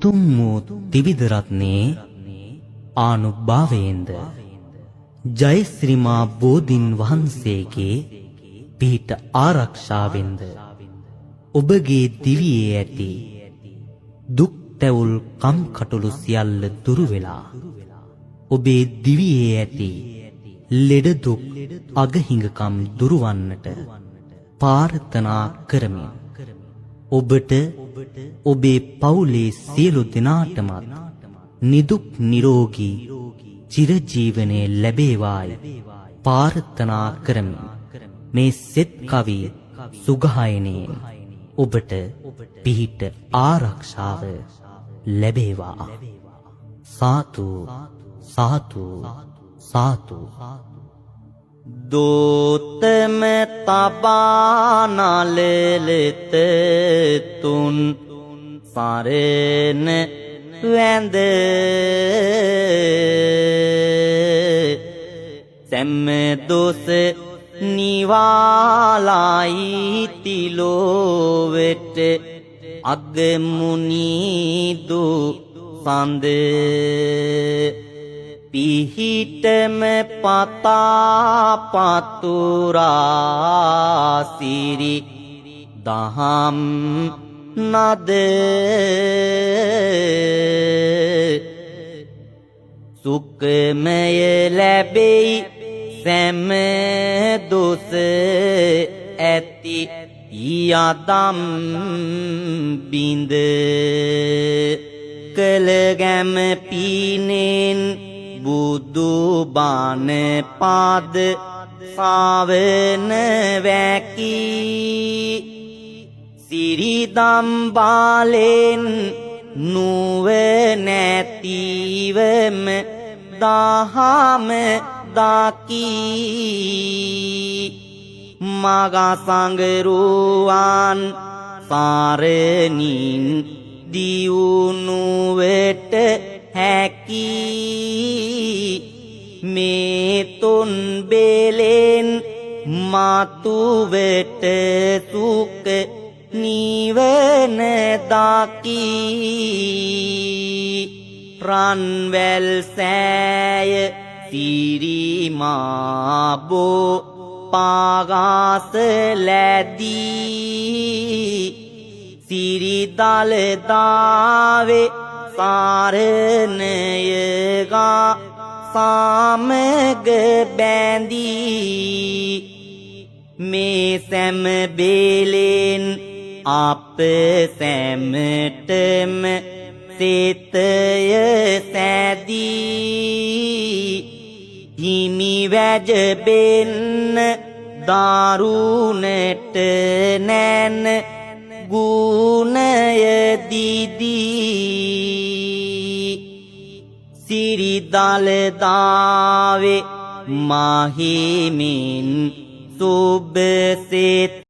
උතුම් වූ ත්‍රිවිධ රත්නයේ ආනුභාවයෙන්ද ජයශ්‍රීමා බෝධින් වහන්සේගේ පිහිට ආරක්ෂාවෙන්ද ඔබගේ දිවියේ ඇති දුක් තැවුල් කම්කටොළු සියල්ල දුරු වෙලා ඔබේ දිවියේ ඇති ලෙඩ දුක් අගහිඟකම් දුරවන්නට ප්‍රාර්ථනා කරමි. ඔබට ඔබේ පවුලේ සියලු දෙනාටමත් නිදුක් නිරෝගී චිරජීවනයේ ලැබේවායි ප්‍රාර්ථනා කරමි. මේ සෙත් කවි සුගායනයෙන් ඔබට පිහිට ආරක්ෂාව ලැබේවා. සාතු සාතු සාතු. දෝතම තබානලෙලෙත තුන් සරණ වැඳ සැම දොස නිවාලයි තිලෝවෙට අගමුනිදු සඳ පිහිටම පතා පතුරා සිරි දහම් නද සුඛමය ලැබෙයි සෑම දොස ඇති යදම් බින්ද කලගැම පීනෙන් බුදු බණ පාද සාවන වැකී සිරිදම් බාලෙන් නුවණැතිවම දහම දකී මග සංගරුවන් පාරණින් දියුණුවට හැකී මේ තුන් බෙලෙන් මතුවට සුඛ නිවන දකී රන්වැල් සෑය සිරිමාබෝ පාගාස ලැදී සිරිදල දාවේ සාරණයගා සාමග බැඳී මේ සැම බේලෙන් අප සැමටම සිතය සැදී හිමි වැජබෙන්න දරුණට නැන ගුණය දිදී සිරිදල දාවේ මහිමින් සුබ සිත